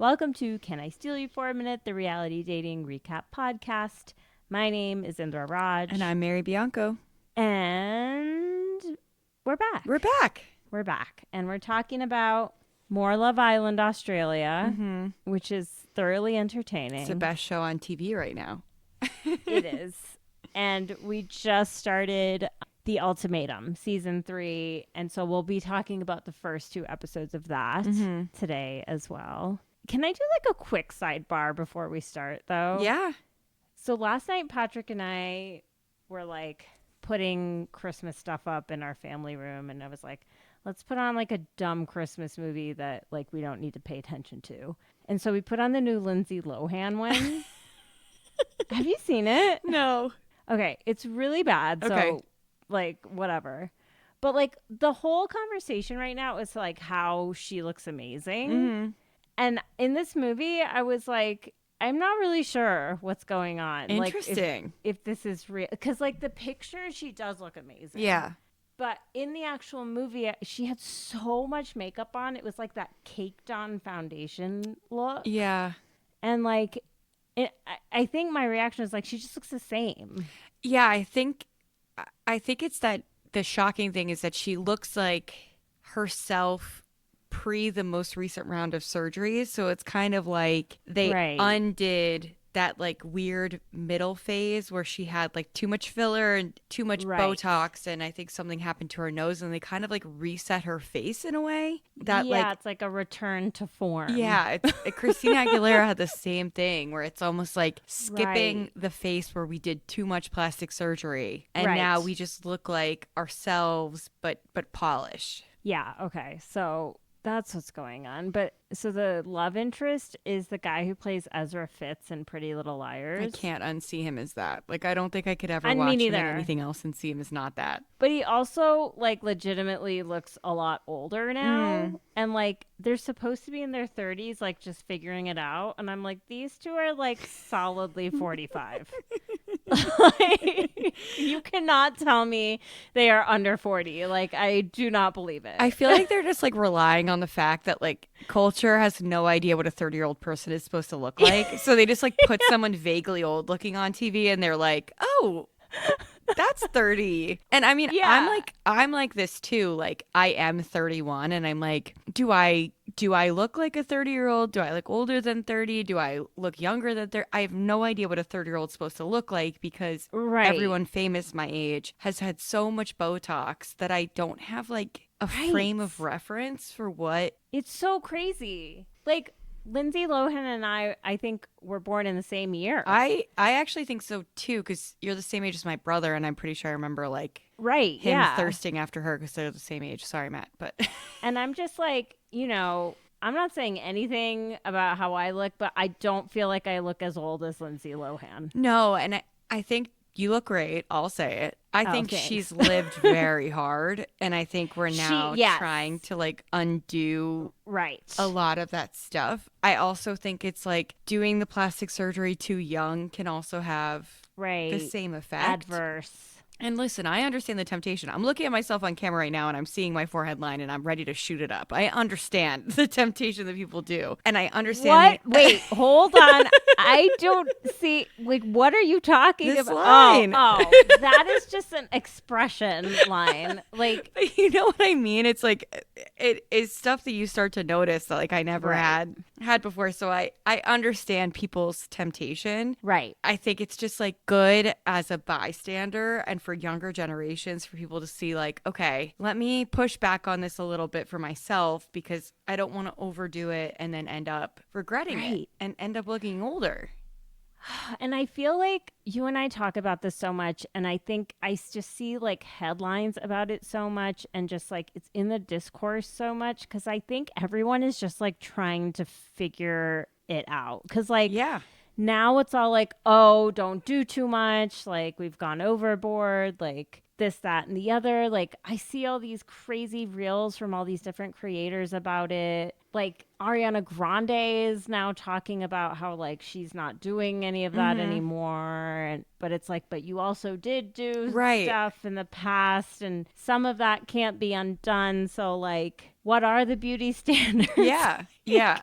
Welcome to Can I Steal You for a Minute, the reality dating recap podcast. My name is Indra Raj. And I'm Mary Bianco. And we're back. We're back. We're back. And we're talking about More Love Island Australia, which is thoroughly entertaining. It's the best show on TV right now. It is. And we just started the Ultimatum, season 3. And so we'll be talking about the first 2 episodes of that today as well. Can I do like a quick sidebar before we start, though? Yeah. So last night, Patrick and I were like putting Christmas stuff up in our family room. And I was like, let's put on like a dumb Christmas movie that like we don't need to pay attention to. And so we put on the new Lindsay Lohan one. Have you seen it? No. Okay. It's really bad. Okay. So like whatever. But like the whole conversation right now is like how she looks amazing. And in this movie, I was like, I'm not really sure what's going on. Interesting. Like if this is real. Because like the picture, she does look amazing. Yeah. But in the actual movie, she had so much makeup on. It was like that caked on foundation look. Yeah. And like, I think my reaction is like, she just looks the same. Yeah, I think it's that the shocking thing is that she looks like herself pre the most recent round of surgeries. So it's kind of like they undid that like weird middle phase where she had like too much filler and too much Botox, and I think something happened to her nose, and they kind of like reset her face in a way that it's like a return to form. Yeah, Christina Aguilera had the same thing where it's almost like skipping the face where we did too much plastic surgery, and now we just look like ourselves but polished. Yeah, okay. So that's what's going on. But so the love interest is the guy who plays Ezra Fitz in Pretty Little Liars. I can't unsee him as that. Like, I don't think I could ever watch him in anything else and see him as not that. But he also like legitimately looks a lot older now. And like they're supposed to be in their 30s, like just figuring it out. And I'm like, these two are like solidly 45. Like, you cannot tell me they are under 40. Like, I do not believe it. I feel like they're just like relying on the fact that like culture has no idea what a 30-year-old person is supposed to look like. So they just like put someone vaguely old looking on TV and they're like, oh, that's 30. And I mean, I'm like this too. Like, I am 31 and I'm like, do I look like a 30-year-old? Do I look older than 30? Do I look younger than 30? I have no idea what a 30-year-old is supposed to look like because everyone famous my age has had so much Botox that I don't have like a frame of reference for what. It's so crazy. Like, Lindsay Lohan and I think were born in the same year. I actually think so too, because you're the same age as my brother, and I'm pretty sure I remember like him thirsting after her because they're the same age. Sorry, Matt, but and I'm just like, you know, I'm not saying anything about how I look, but I don't feel like I look as old as Lindsay Lohan. No, and I think you look great. I'll say it. I think she's lived very hard, and I think we're now trying to like undo a lot of that stuff. I also think it's like doing the plastic surgery too young can also have the same effect. Adverse. And listen, I understand the temptation. I'm looking at myself on camera right now and I'm seeing my forehead line and I'm ready to shoot it up. I understand the temptation that people do. And I understand. What? Wait, hold on. I don't see, like, what are you talking this about? Line. Oh, that is just an expression line. Like, but you know what I mean? It's like, it is stuff that you start to notice that like I never had before. So I understand people's temptation. Right. I think it's just like good as a bystander and for younger generations for people to see like, okay, let me push back on this a little bit for myself because I don't want to overdo it and then end up regretting it and end up looking older. And I feel like you and I talk about this so much, and I think I just see like headlines about it so much and just like it's in the discourse so much because I think everyone is just like trying to figure it out because like now it's all like, oh, don't do too much, like we've gone overboard, like this, that, and the other. Like, I see all these crazy reels from all these different creators about it. Like, Ariana Grande is now talking about how, like, she's not doing any of that anymore. But it's like, but you also did do stuff in the past, and some of that can't be undone. So, like, what are the beauty standards? Yeah. Yeah.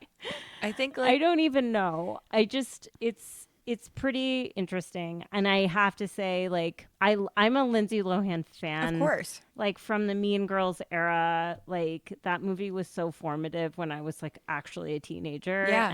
I think, like, I don't even know. It's pretty interesting. And I have to say, like, I'm a Lindsay Lohan fan. of course. Like, from the Mean Girls era, like, that movie was so formative when I was, like, actually a teenager. Yeah.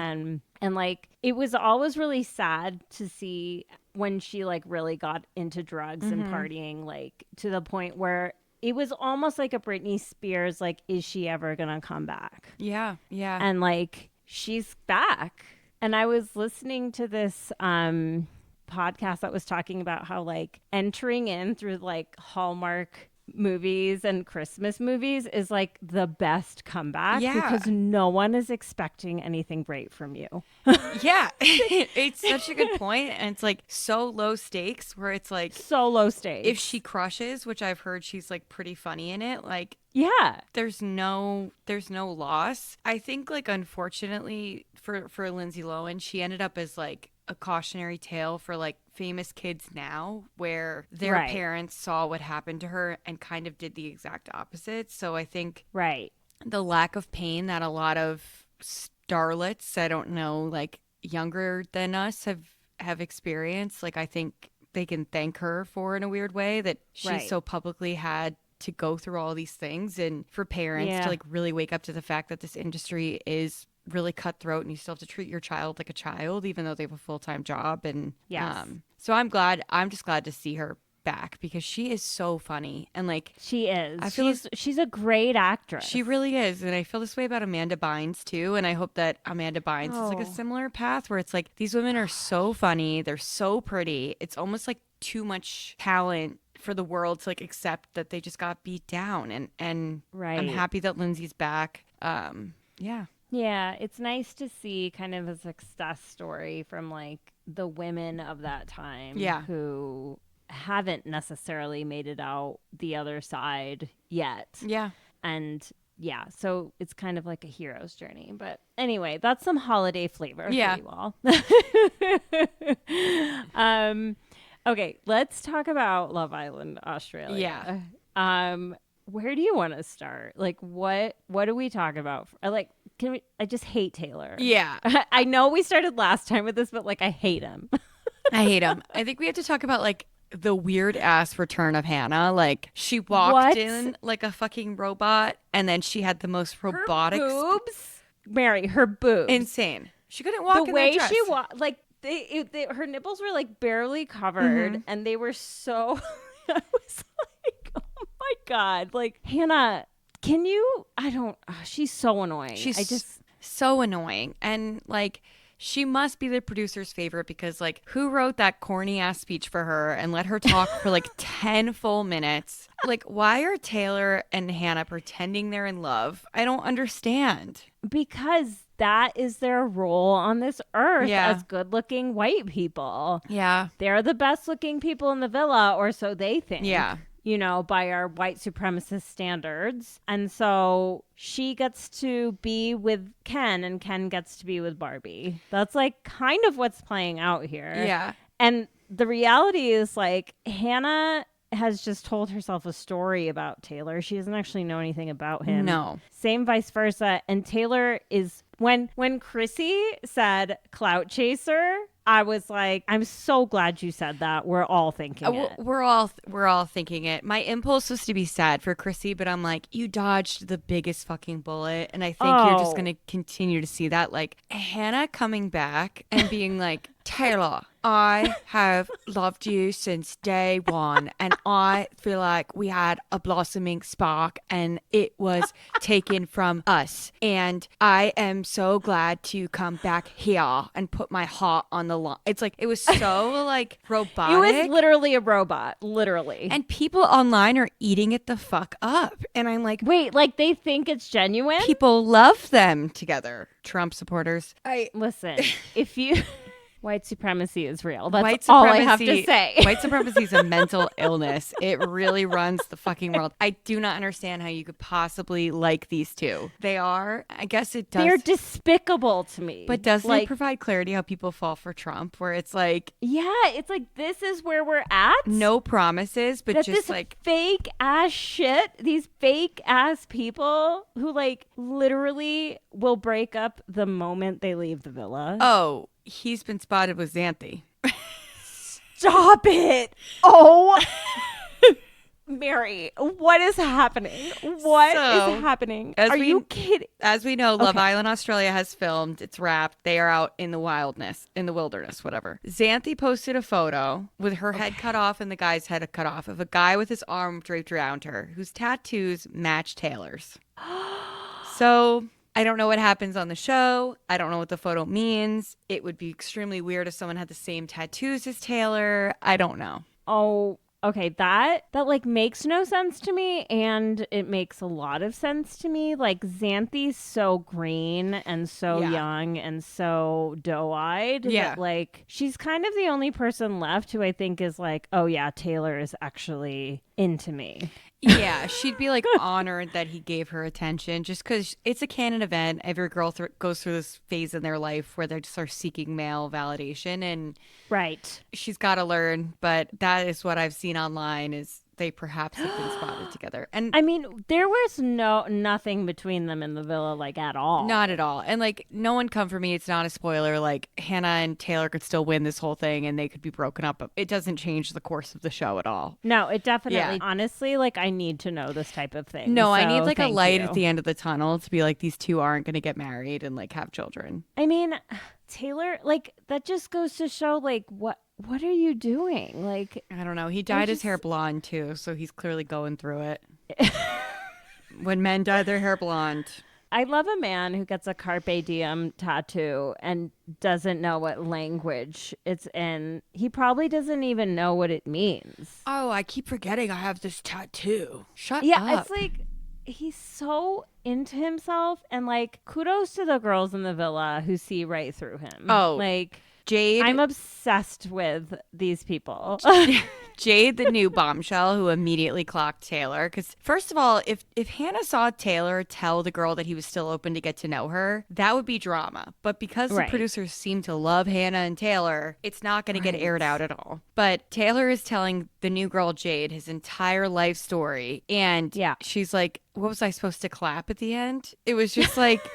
And like, it was always really sad to see when she, like, really got into drugs and partying, like, to the point where it was almost like a Britney Spears, like, is she ever gonna come back? Yeah. Yeah. And, like, she's back. And I was listening to this podcast that was talking about how, like, entering in through, like, Hallmark movies and Christmas movies is, like, the best comeback because no one is expecting anything great from you. Yeah. It's such a good point. And it's, like, so low stakes where it's, like, so low stakes. if she crushes, which I've heard she's, like, pretty funny in it, like, yeah, there's no loss. I think, like, unfortunately for Lindsay Lohan, she ended up as, like, a cautionary tale for, like, famous kids now, where their parents saw what happened to her and kind of did the exact opposite. So I think the lack of pain that a lot of starlets, I don't know, like, younger than us have experienced, like, I think they can thank her for in a weird way that she so publicly had to go through all these things, and for parents to, like, really wake up to the fact that this industry is really cutthroat and you still have to treat your child like a child even though they have a full-time job. And so I'm just glad to see her back because she is so funny. And, like, she is, she's a great actress. She really is. And I feel this way about Amanda Bynes too, and I hope that Amanda Bynes is, like, a similar path where it's like these women are so funny, they're so pretty, it's almost like too much talent for the world to, like, accept that they just got beat down. And I'm happy that Lindsay's back. Yeah, it's nice to see kind of a success story from, like, the women of that time who haven't necessarily made it out the other side yet. Yeah. And yeah, so it's kind of like a hero's journey. But anyway, that's some holiday flavor for you all. Okay, let's talk about Love Island Australia. Where do you want to start? Like, what do we talk about? I just hate Taylor. Yeah. I know we started last time with this, but, like, I hate him. I hate him. I think we have to talk about, like, the weird ass return of Hannah. Like, she walked in like a fucking robot, and then she had the most robotic boobs. Mary, her boobs. Insane. She couldn't walk in that dress. The way she walked, like, her nipples were, like, barely covered, and they were so. I was like, oh my God, like, Hannah. Can you? She's so annoying. She's so annoying. And, like, she must be the producer's favorite because, like, who wrote that corny ass speech for her and let her talk for, like, 10 full minutes? Like, why are Taylor and Hannah pretending they're in love? I don't understand. Because that is their role on this earth as good-looking white people. Yeah. They're the best-looking people in the villa, or so they think. Yeah. You know, by our white supremacist standards. And so she gets to be with Ken and Ken gets to be with Barbie. That's, like, kind of what's playing out here. Yeah. And the reality is, like, Hannah has just told herself a story about Taylor. She doesn't actually know anything about him. No. Same vice versa. And Taylor is, when Chrissy said clout chaser, I was like, I'm so glad you said that. We're all thinking it. We're all thinking it. My impulse was to be sad for Chrissy, but I'm like, you dodged the biggest fucking bullet. And I think you're just going to continue to see that. Like, Hannah coming back and being like, Taylor, I have loved you since day one, and I feel like we had a blossoming spark and it was taken from us. And I am so glad to come back here and put my heart on the line. It's like, it was so, like, robotic. It was literally a robot, literally. And people online are eating it the fuck up. And I'm like, wait, like, they think it's genuine? People love them together. Trump supporters. Listen, if you... White supremacy is real. That's White all I have to say. White supremacy is a mental illness. It really runs the fucking world. I do not understand how you could possibly like these two. They are, I guess it does. They're despicable to me. But doesn't like, it provide clarity how people fall for Trump, where it's like, yeah, it's like, this is where we're at. no promises, but that just this like fake ass shit, these fake ass people who like literally will break up the moment they leave the villa. oh, he's been spotted with Xanthi. Stop it. Oh, Mary, what is happening? What is happening? Are you kidding? As we know, Love Island Australia has filmed. It's wrapped. They are out in the wilderness, whatever. Xanthi posted a photo with her head cut off and the guy's head cut off of a guy with his arm draped around her whose tattoos match Taylor's. So I don't know what happens on the show. I don't know what the photo means. It would be extremely weird if someone had the same tattoos as Taylor. I don't know. Oh, okay, that like makes no sense to me, and it makes a lot of sense to me. Like, Xanthi's so green and so young and so doe-eyed that like she's kind of the only person left who I think is like, oh yeah, Taylor is actually into me. Yeah, she'd be like honored that he gave her attention just because it's a canon event. Every girl goes through this phase in their life where they just are seeking male validation, and she's got to learn. But that is what I've seen online is they perhaps have been spotted together. And I mean, there was nothing between them in the villa, like, at all. Not at all. And like, no one come for me. It's not a spoiler. Like, Hannah and Taylor could still win this whole thing and they could be broken up. But it doesn't change the course of the show at all. No, it definitely, honestly, like, I need to know this type of thing. No, I need like a light at the end of the tunnel to be like, these two aren't going to get married and like have children. I mean, Taylor, like, that just goes to show, like, what are you doing? Like, I don't know. He dyed his hair blonde too, so he's clearly going through it. When men dye their hair blonde. I love a man who gets a Carpe Diem tattoo and doesn't know what language it's in. He probably doesn't even know what it means. Oh, I keep forgetting I have this tattoo. Shut up. Yeah, it's like he's so into himself, and like, kudos to the girls in the villa who see right through him. Oh, like, Jade. I'm obsessed with these people. Jade, the new bombshell who immediately clocked Taylor. Because first of all, if Hannah saw Taylor tell the girl that he was still open to get to know her, that would be drama. But because the producers seem to love Hannah and Taylor, it's not going to get aired out at all. But Taylor is telling the new girl, Jade, his entire life story. And she's like, what was I supposed to clap at the end? It was just like...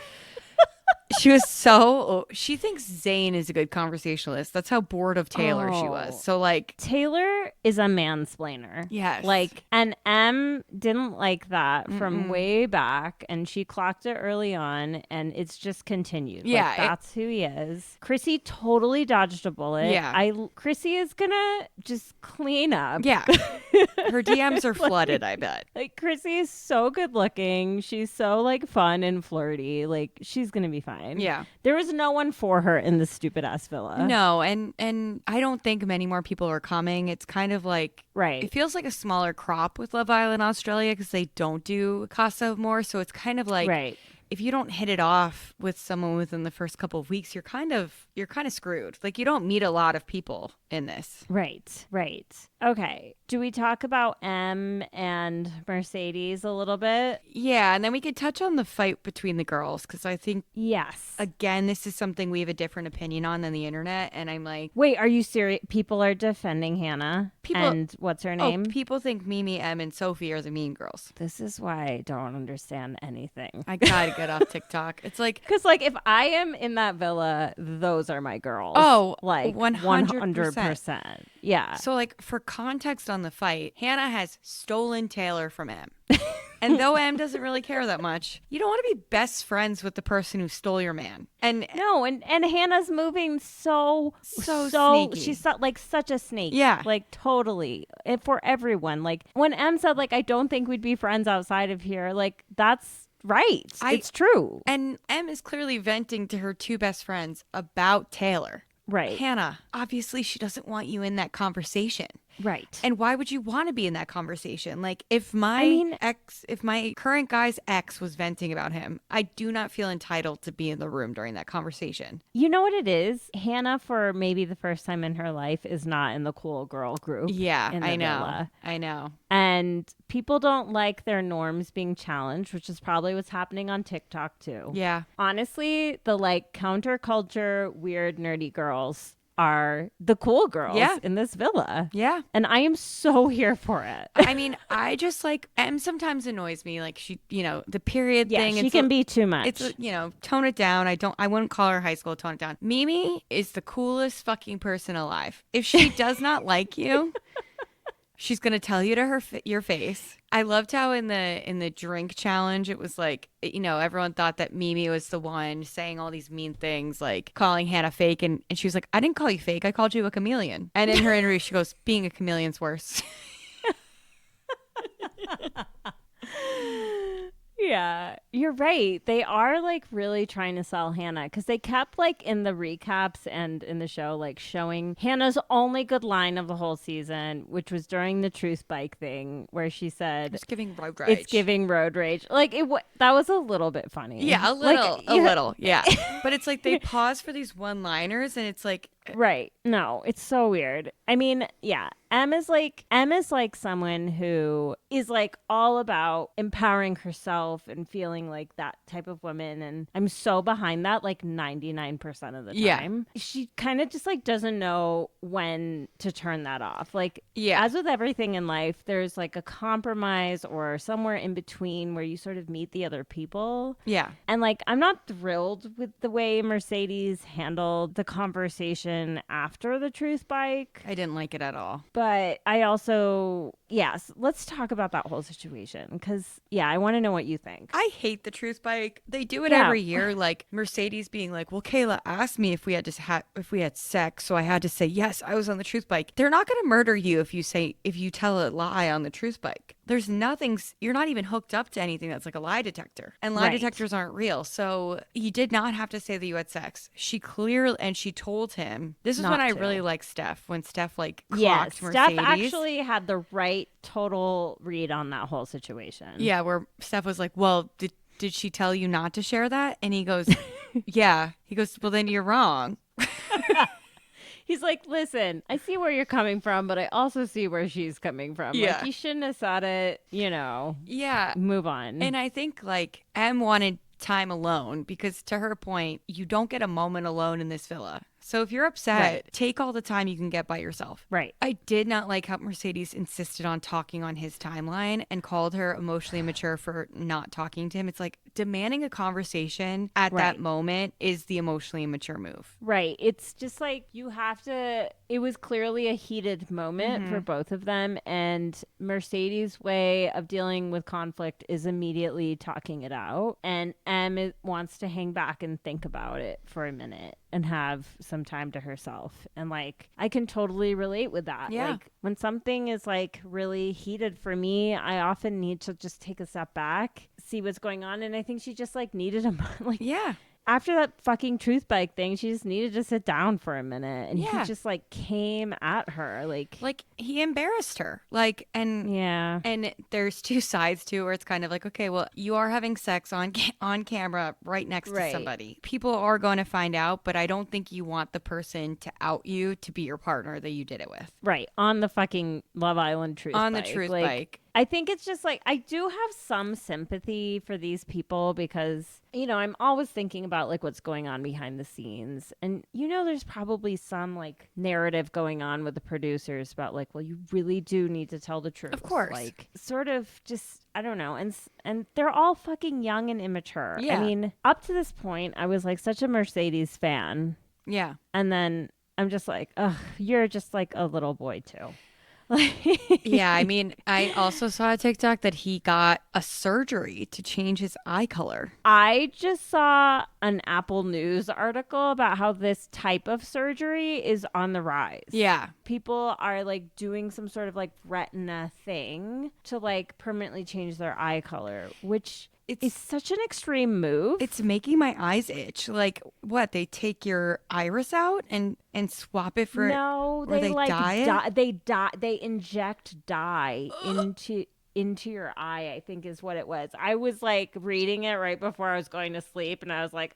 She thinks Zayn is a good conversationalist. That's how bored of Taylor she was. So like, Taylor is a mansplainer. Yes. Like, and M didn't like that from way back, and she clocked it early on, and it's just continued. Yeah. Like, that's who he is. Chrissy totally dodged a bullet. Yeah. Chrissy is gonna just clean up. Yeah. Her DMs are flooded, I bet. Like, Chrissy is so good looking. She's so like fun and flirty. Like, she's gonna be fine. Yeah. There was no one for her in this stupid ass villa. No, and I don't think many more people are coming. It's kind of like, it feels like a smaller crop with Love Island Australia because they don't do Casa more. So it's kind of like, if you don't hit it off with someone within the first couple of weeks, you're kind of screwed. Like, you don't meet a lot of people in this. Right. Okay. Do we talk about M and Mercedes a little bit? Yeah, and then we could touch on the fight between the girls because I think, again, this is something we have a different opinion on than the internet. And I'm like, wait, are you serious? People are defending Hannah. And what's her name? People think Mimi, M, and Sophie are the mean girls. This is why I don't understand anything. I gotta get off TikTok. It's like, because like, if I am in that villa, those are my girls. Oh, like 100%. Yeah. So like, for context on the fight, Hannah has stolen Taylor from M. And though M doesn't really care that much, you don't want to be best friends with the person who stole your man. And no, and Hannah's moving so sneaky. She's like such a snake. Yeah. Like, totally. And for everyone. Like, when M said, like, I don't think we'd be friends outside of here, like, that's right. It's true. And M is clearly venting to her two best friends about Taylor. Right. Hannah, obviously she doesn't want you in that conversation. Right. And why would you want to be in that conversation? Like if if my current guy's ex was venting about him, I do not feel entitled to be in the room during that conversation. You know what it is? Hannah, for maybe the first time in her life, is not in the cool girl group Yeah, in the I know. villa. I know. And people don't like their norms being challenged, which is probably what's happening on TikTok too. Yeah. Honestly, the like counterculture, weird, nerdy girls are the cool girls Yeah. in this villa. Yeah. And I am so here for it. I mean, I just like M sometimes annoys me. Like she, the period Yeah, thing. she can be too much. It's tone it down. I wouldn't call her high school. Tone it down. Mimi is the coolest fucking person alive. If she does not like you, she's gonna tell you to your face. I loved how in the drink challenge it was like everyone thought that Mimi was the one saying all these mean things like calling Hannah fake and she was like, I didn't call you fake, I called you a chameleon. And in her interview she goes, being a chameleon's worse. Yeah, you're right. They are like really trying to sell Hannah because they kept like in the recaps and in the show like showing Hannah's only good line of the whole season, which was during the truth bike thing where she said, It's giving road rage. It's giving road rage. Like that was a little bit funny. Yeah, a little. Yeah. But it's like they pause for these one-liners and it's like right. No, it's so weird. I mean, yeah. M is like someone who is like all about empowering herself and feeling like that type of woman. And I'm so behind that like 99% of the time. Yeah. She kind of just like doesn't know when to turn that off. Like, as with everything in life, there's like a compromise or somewhere in between where you sort of meet the other people. Yeah. And like, I'm not thrilled with the way Mercedes handled the conversation after the truth bike. I didn't like it at all. But I also, yes, let's talk about that whole situation because, I want to know what you think. I hate the truth bike. They do it every year. Like Mercedes being like, well, Kayla asked me if we had sex. So I had to say, yes, I was on the truth bike. They're not going to murder you if you tell a lie on the truth bike. There's nothing, you're not even hooked up to anything that's like a lie detector. And lie detectors aren't real. So you did not have to say that you had sex. She told him. This is when I really like Steph. When Steph like clocked Mercedes. Steph actually had the right total read on that whole situation. Yeah, where Steph was like, well, did she tell you not to share that? And he goes, yeah. He goes, well, then you're wrong. He's like, listen, I see where you're coming from, but I also see where she's coming from. Yeah. Like, you shouldn't have said it, Yeah. Move on. And I think, like, M wanted time alone because, to her point, you don't get a moment alone in this villa. So if you're upset, take all the time you can get by yourself. Right. I did not like how Mercedes insisted on talking on his timeline and called her emotionally immature for not talking to him. It's like demanding a conversation at that moment is the emotionally immature move. Right. It's just like you have to, it was clearly a heated moment for both of them. And Mercedes' way of dealing with conflict is immediately talking it out. And M wants to hang back and think about it for a minute and have some time to herself. And like, I can totally relate with that. Yeah. Like when something is like really heated for me, I often need to just take a step back, see what's going on. And I think she just like needed after that fucking truth bike thing, she just needed to sit down for a minute. And he just like came at her. Like he embarrassed her. Like, and there's two sides to it where it's kind of like, okay, well, you are having sex on camera right next to somebody. People are going to find out, but I don't think you want the person to out you to be your partner that you did it with. Right. On the fucking Love Island truth bike. On the truth bike. I think it's just like, I do have some sympathy for these people because, I'm always thinking about like what's going on behind the scenes. And, there's probably some like narrative going on with the producers about like, well, you really do need to tell the truth. Of course. Like sort of just, I don't know. And they're all fucking young and immature. Yeah. I mean, up to this point, I was like such a Mercedes fan. Yeah. And then I'm just like, ugh, you're just like a little boy too. Yeah, I mean, I also saw a TikTok that he got a surgery to change his eye color. I just saw an Apple News article about how this type of surgery is on the rise. Yeah. People are like doing some sort of like retina thing to like permanently change their eye color, which is such an extreme move. It's making my eyes itch. Like, what? They take your iris out and swap it for No, or they they like dye it? they inject dye into your eye, I think is what it was. I was like reading it right before I was going to sleep and I was like,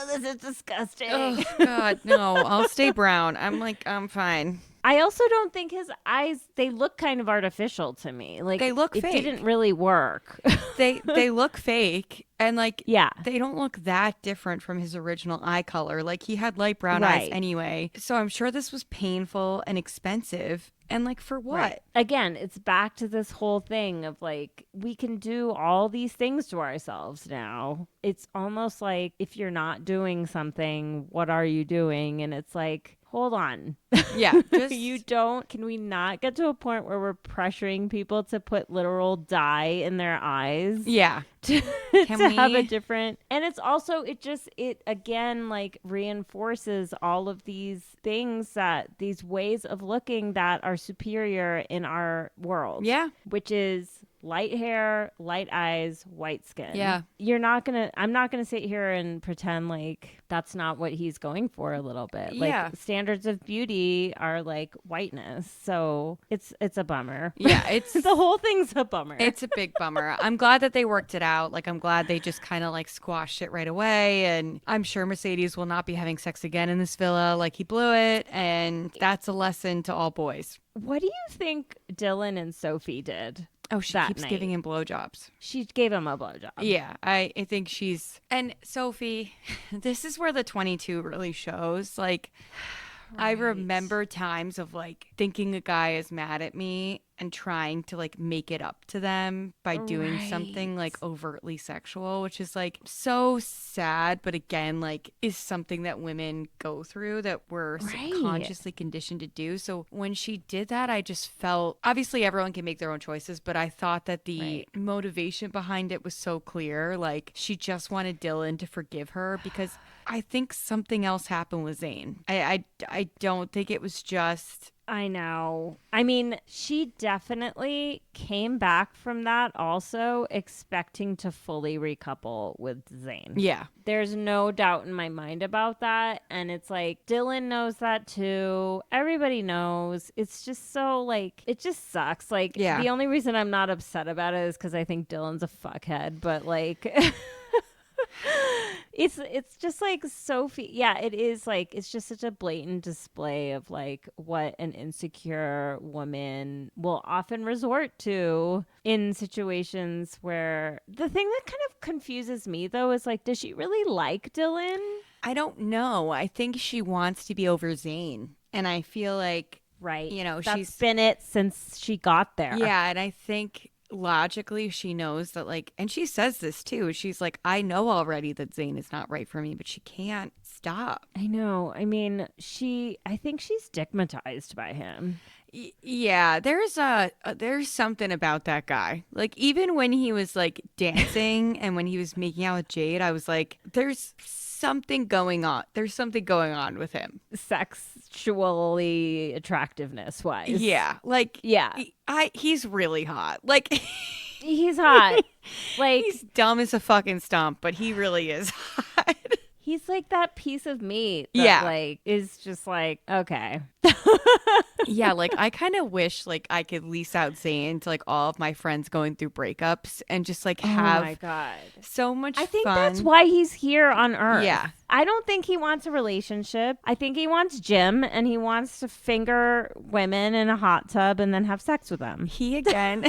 this is disgusting. Oh God, no! I'll stay brown. I'm like, I'm fine. I also don't think his eyes, they look kind of artificial to me. Like They look it fake. didn't really work. They look fake, and like Yeah. they don't look that different from his original eye color. Like he had light brown eyes Right. anyway. So I'm sure this was painful and expensive. And like for what? Right. Again, it's back to this whole thing of like, we can do all these things to ourselves now. It's almost like if you're not doing something, what are you doing? And it's like, hold on. Yeah, just Can we not get to a point where we're pressuring people to put literal dye in their eyes? yeah. To, Can to have a we- different, and it's also it again like reinforces all of these things, that these ways of looking that are superior in our world, Yeah. which is light hair, light eyes, white skin. Yeah. I'm not gonna sit here and pretend like that's not what he's going for a little bit. Yeah. Like standards of beauty are like whiteness, so it's a bummer. Yeah, it's The whole thing's a bummer. It's a big bummer. I'm glad that they worked it out. Like, I'm glad they just kind of like squashed it right away. And I'm sure Mercedes will not be having sex again in this villa. Like, he blew it. And that's a lesson to all boys. What do you think Dylan and Sophie did? Oh, she that keeps night? giving him blowjobs. She gave him a blowjob. Yeah, I think she's. And Sophie, this is where the 22 really shows. Like, I remember times of like thinking a guy is mad at me and trying to like make it up to them by doing something like overtly sexual, which is like so sad, but again, like is something that women go through that we're subconsciously conditioned to do. So when she did that, I just felt, obviously everyone can make their own choices, but I thought that the motivation behind it was so clear. Like she just wanted Dylan to forgive her because I think something else happened with Zayn. I don't think it was just. I know. I mean, she definitely came back from that also expecting to fully recouple with Zayn. Yeah. There's no doubt in my mind about that. And it's like, Dylan knows that too. Everybody knows. It's just so like, it just sucks. Like, the only reason I'm not upset about it is because I think Dylan's a fuckhead. But like, it's just like Sophie. Yeah, it is like, it's just such a blatant display of like what an insecure woman will often resort to in situations where the thing that kind of confuses me though is like, does she really like Dylan? I don't know. I think she wants to be over Zayn. And I feel like, you know, that's she's been it since she got there. Yeah, and I think logically she knows that like, and she says this too, she's like, I know already that Zayn is not right for me, but she can't stop. I know. I mean, I think she's stigmatized by him. Yeah, there's something about that guy. Like even when he was like dancing and when he was making out with Jade, I was like, there's something going on. There's something going on with him. Sexually attractiveness wise. Yeah. Like he's really hot. Like he's hot. Like he's dumb as a fucking stump, but he really is hot. He's like that piece of meat that like is just like, okay. Yeah, like I kind of wish like I could lease out Zayn to like all of my friends going through breakups and just like have oh my God. so much I think fun. that's why he's here on Earth. Yeah. I don't think he wants a relationship. I think he wants Jim and he wants to finger women in a hot tub and then have sex with them. He again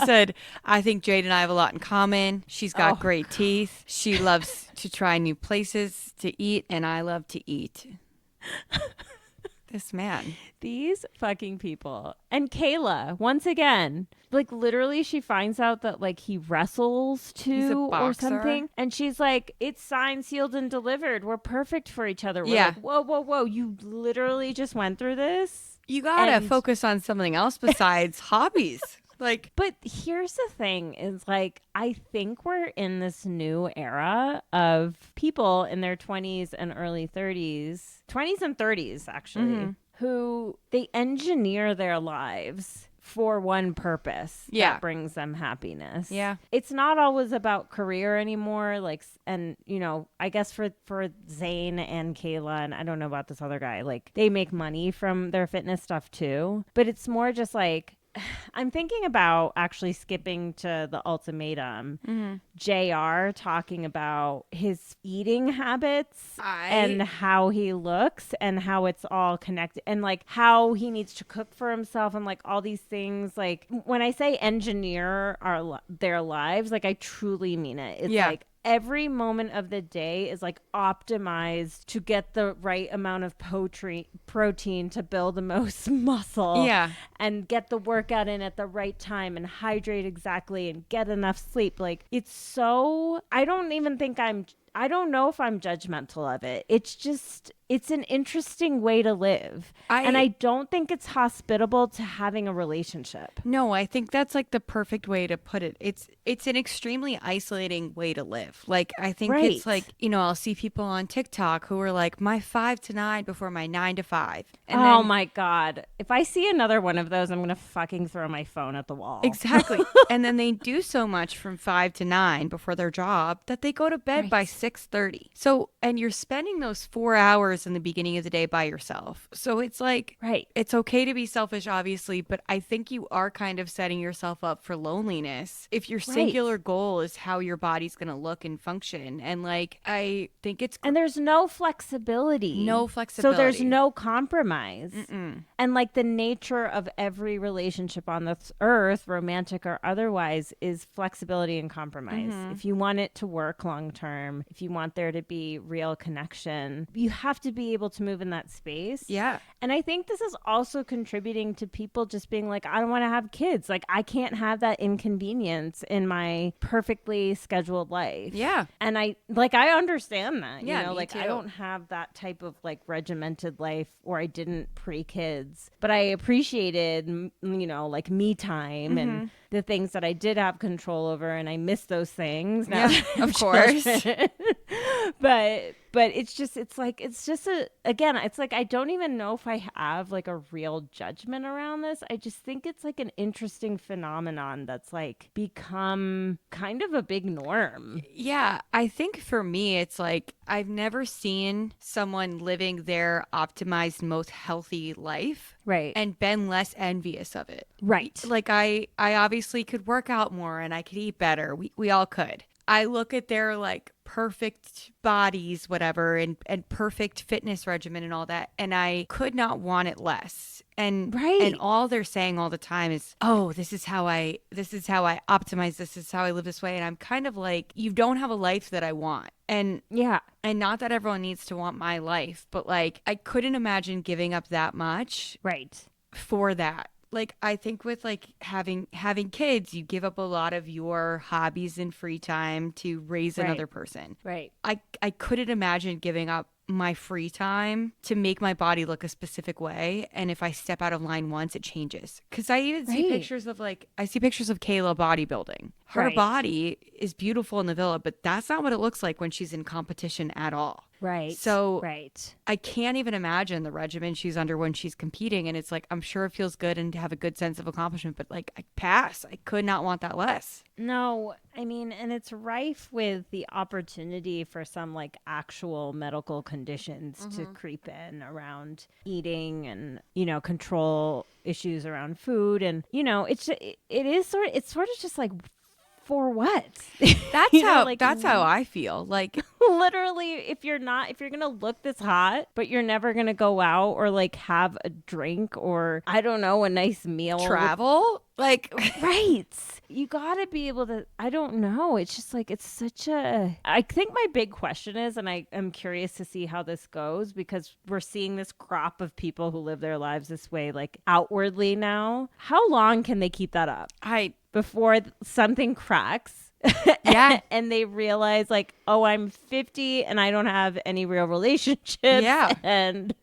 said, I think Jade and I have a lot in common. She's got great teeth. She loves to try new places to eat, and I love to eat. This man. These fucking people. And Kayla, once again, like literally she finds out that like he wrestles too or something. And she's like, it's signed, sealed, and delivered. We're perfect for each other. We're like, whoa. You literally just went through this? You gotta focus on something else besides hobbies. Like, but here's the thing is like, I think we're in this new era of people in their 20s and early 20s and 30s actually, who they engineer their lives for one purpose Yeah. that brings them happiness. Yeah. It's not always about career anymore. Like, and I guess for Zayn and Kayla, and I don't know about this other guy, like they make money from their fitness stuff too. But it's more just like, I'm thinking about actually skipping to the ultimatum. JR talking about his eating habits and how he looks and how it's all connected and like how he needs to cook for himself and like all these things. Like when I say engineer their lives, like I truly mean it. It's like every moment of the day is like optimized to get the right amount of protein to build the most muscle and get the workout in at the right time and hydrate exactly and get enough sleep. Like it's so, I don't know if I'm judgmental of it. It's just, it's an interesting way to live. And I don't think it's hospitable to having a relationship. No, I think that's like the perfect way to put it. It's an extremely isolating way to live. Like, I think it's like, I'll see people on TikTok who are like, my 5 to 9 before my 9 to 5. And then, my God. If I see another one of those, I'm going to fucking throw my phone at the wall. Exactly. And then they do so much from 5 to 9 before their job that they go to bed by 6:30. So, and you're spending those 4 hours in the beginning of the day by yourself. So it's like, it's okay to be selfish, obviously, but I think you are kind of setting yourself up for loneliness if your singular goal is how your body's going to look and function. And like, I think it's... And there's no flexibility. So there's no compromise. And like the nature of every relationship on this earth, romantic or otherwise, is flexibility and compromise. If you want it to work long term, if you want there to be real connection, you have to be able to move in that space. Yeah. And I think this is also contributing to people just being like, I don't want to have kids. Like, I can't have that inconvenience in my perfectly scheduled life. Yeah. And I understand that. Yeah, like too. I don't have that type of like regimented life, or I didn't pre-kids, but I appreciated, like me time and the things that I did have control over, and I miss those things now. Yeah, of course. But it's just I don't even know if I have like a real judgment around this. I just think it's like an interesting phenomenon that's like become kind of a big norm. Yeah, I think for me, it's like I've never seen someone living their optimized, most healthy life. Right. And been less envious of it. Right. Like I obviously could work out more and I could eat better. We all could. I look at their like perfect bodies, whatever, and perfect fitness regimen and all that, and I could not want it less. And and all they're saying all the time is, "Oh, this is how I optimize. This is how I live this way." And I'm kind of like, you don't have a life that I want. And and not that everyone needs to want my life, but like I couldn't imagine giving up that much for that. Like, I think with like having kids, you give up a lot of your hobbies and free time to raise another person. Right. I couldn't imagine giving up my free time to make my body look a specific way, and if I step out of line once, it changes. Because I even see pictures of Kayla bodybuilding. Her body is beautiful in the villa, but that's not what it looks like when she's in competition at all. Right. So I can't even imagine the regimen she's under when she's competing, and it's like, I'm sure it feels good and to have a good sense of accomplishment, but like I pass. I could not want that less. No, I mean, and it's rife with the opportunity for some like actual medical conditions to creep in around eating and, control issues around food. And, it's sort of just like, for what? That's how I feel. Like literally, if you're gonna look this hot, but you're never gonna go out or like have a drink or I don't know, a nice meal, travel, you gotta be able to. I don't know. It's just like it's such a. I think my big question is, and I am curious to see how this goes because we're seeing this crop of people who live their lives this way, like outwardly now. How long can they keep that up? Before something cracks. Yeah. And they realize like, oh, I'm 50 and I don't have any real relationships. Yeah. And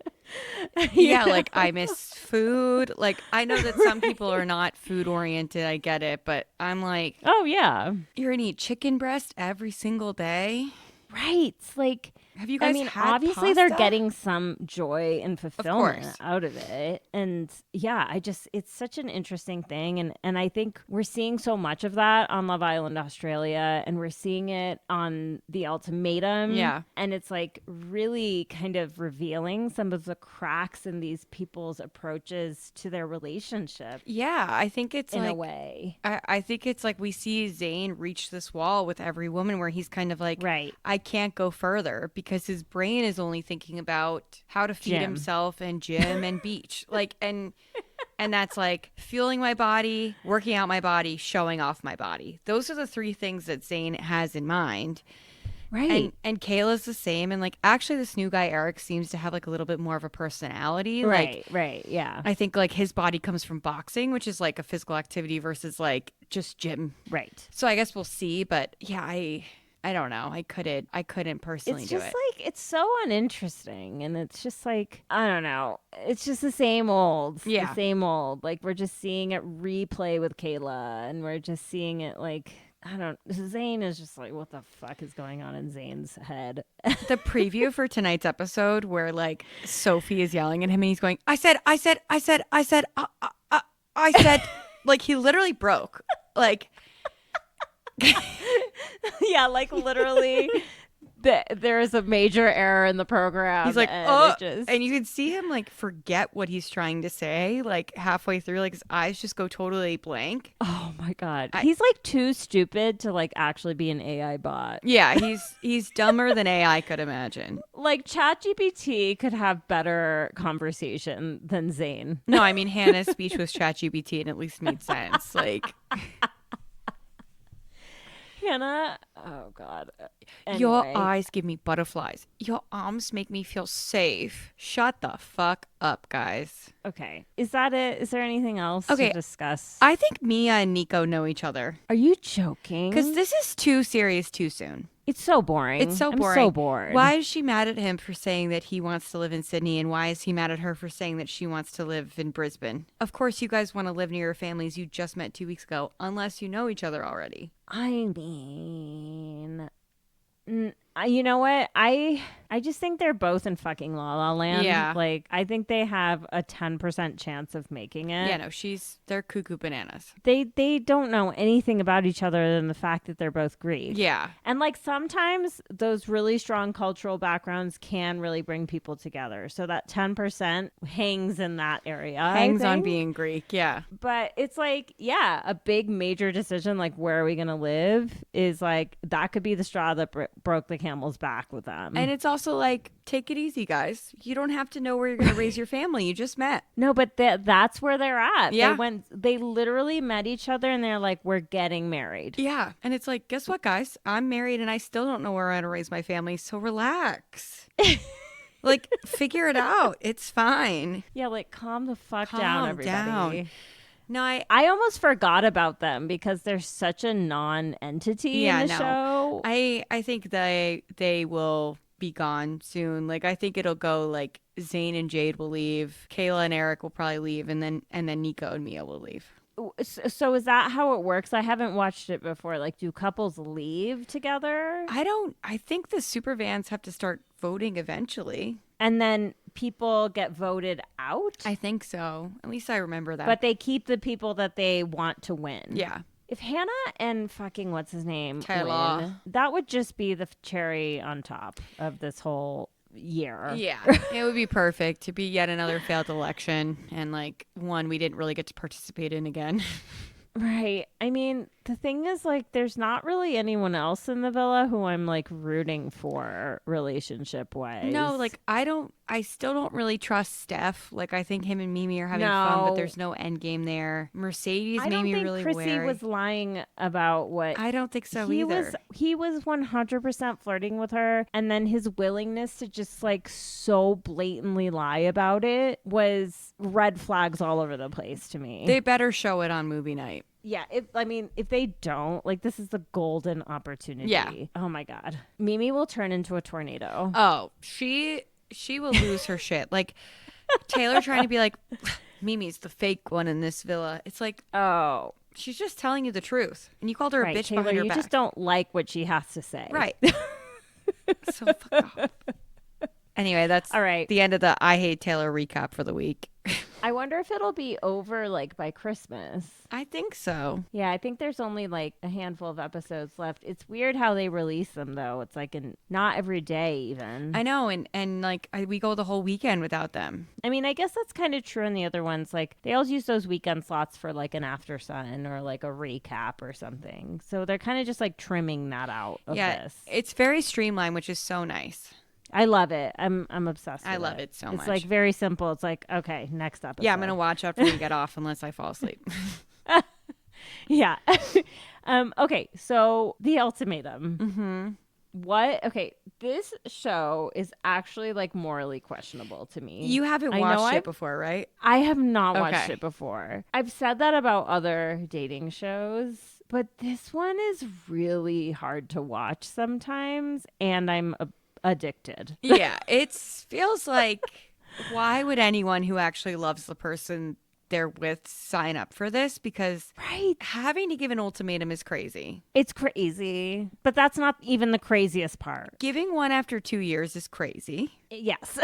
like I miss food. Like I know that some people are not food oriented. I get it. But I'm like, oh yeah. You're going to eat chicken breast every single day? Right. Like, Have you I guys mean, had obviously they're pasta? getting some joy and fulfillment course. out of it. And yeah, it's such an interesting thing. And I think we're seeing so much of that on Love Island Australia, and we're seeing it on the Ultimatum. Yeah. And it's like really kind of revealing some of the cracks in these people's approaches to their relationship Yeah, I think it's in a like way. I think it's like we see Zayn reach this wall with every woman where he's kind of like, Right. I can't go further because his brain is only thinking about how to feed Gym. himself and gym and beach. Like, and that's like fueling my body, working out my body, showing off my body. Those are the three things that Zayn has in mind. Right. And Kayla's the same. And like actually this new guy Eric seems to have like a little bit more of a personality. Like Right. Yeah. I think like his body comes from boxing, which is like a physical activity versus like just gym. Right. So I guess we'll see, but yeah, I don't know. I couldn't personally It's do just it. like it's so uninteresting, and it's just like I don't know. It's just the same old, the Yeah. same old. Like we're just seeing it replay with Kayla, and we're just seeing it like I don't. Zayn is just like, what the fuck is going on in Zayn's head? The preview for tonight's episode where like Sophie is yelling at him and he's going, I said, like he literally broke. Like Yeah, like literally, there is a major error in the program. he's like, and oh, it just and you can see him like forget what he's trying to say, like halfway through, like his eyes just go totally blank. oh my god, I- he's like too stupid to like actually be an AI bot. Yeah, he's dumber than AI could imagine. Like ChatGPT could have better conversation than Zayn. No, I mean Hannah's speech was ChatGPT and at least made sense. Like Hannah, oh god. your Anyway, eyes give me butterflies. Your arms make me feel safe. Shut the fuck up, guys. okay. Is that it? Is there anything else Okay, to discuss? I think Mia and Nico know each other Are you joking? because this is too serious too soon. It's so boring. It's so I'm boring. so bored. Why is she mad at him for saying that he wants to live in Sydney, and why is he mad at her for saying that she wants to live in Brisbane? Of course, you guys want to live near your families you just met 2 weeks ago, unless you know each other already. I mean, you know what? I just think they're both in fucking La La Land. Yeah. Like I think they have a 10% chance of making it. Yeah, no, they're cuckoo bananas. They don't know anything about each other than the fact that they're both Greek. Yeah. And like sometimes those really strong cultural backgrounds can really bring people together. So that 10% hangs in that area. Hangs I on think. being Greek. Yeah. But it's like, yeah, a big major decision like where are we going to live is like that could be the straw that broke the camel's back with them. And it's also like, take it easy, guys. You don't have to know where you're going to raise your family. You just met. no, but that's where they're at. Yeah. They literally met each other and they're like, we're getting married. Yeah. And it's like, guess what, guys? I'm married and I still don't know where I'm going to raise my family. So relax. Like, figure it out. It's fine. Yeah, like calm the fuck down, Calm everybody. down. No, I almost forgot about them because they're such a non-entity in the show. I think they will be gone soon. Like I think it'll go like Zayn and Jade will leave, Kayla and Eric will probably leave, and then Nico and Mia will leave. So is that how it works? I haven't watched it before. Like, do couples leave together? I think the super vans have to start voting eventually. And then people get voted out? I think so. At least I remember that. But they keep the people that they want to win. Yeah. If Hannah and fucking what's his name Taylor. win, that would just be the cherry on top of this whole year. Yeah. It would be perfect to be yet another failed election and like one we didn't really get to participate in again. Right. I mean, the thing is, like, there's not really anyone else in the villa who I'm like rooting for relationship wise. No, like I still don't really trust Steph. Like I think him and Mimi are having fun, but there's no end game there. Mercedes made me really Chrissy wary. was lying about what I don't think so he either. he was 100% flirting with her, and then his willingness to just like so blatantly lie about it was red flags all over the place to me. They better show it on movie night. Yeah, if they don't, like, this is the golden opportunity. Yeah. Oh my god, Mimi will turn into a tornado. Oh, she will lose her shit. Like Taylor trying to be like, Mimi's the fake one in this villa. It's like, Oh, she's just telling you the truth, and you called her right, a bitch Taylor, behind her you back. just don't like what she has to say. Right. So fucked up. Anyway, that's All right. the end of the I Hate Taylor recap for the week. I wonder if it'll be over like by Christmas. I think so. Yeah, I think there's only like a handful of episodes left. It's weird how they release them though. It's like not every day even. I know, and like we go the whole weekend without them. I mean, I guess that's kind of true in the other ones. Like they always use those weekend slots for like an after sun or like a recap or something. So they're kind of just like trimming that out of this. It's very streamlined, which is so nice. I love it. I'm obsessed with it. I love it so much. It's like very simple. It's like, okay, next episode. Yeah, I'm gonna watch after we get off unless I fall asleep. Yeah. Okay, so the ultimatum. Mm-hmm. Okay, this show is actually like morally questionable to me. You haven't watched it before, right? I have not watched Okay. it before. I've said that about other dating shows, but this one is really hard to watch sometimes, and I'm addicted. Yeah, it feels like why would anyone who actually loves the person they're with sign up for this? Because Right. having to give an ultimatum is crazy. It's crazy, but that's not even the craziest part. Giving one after 2 years is crazy. Yes.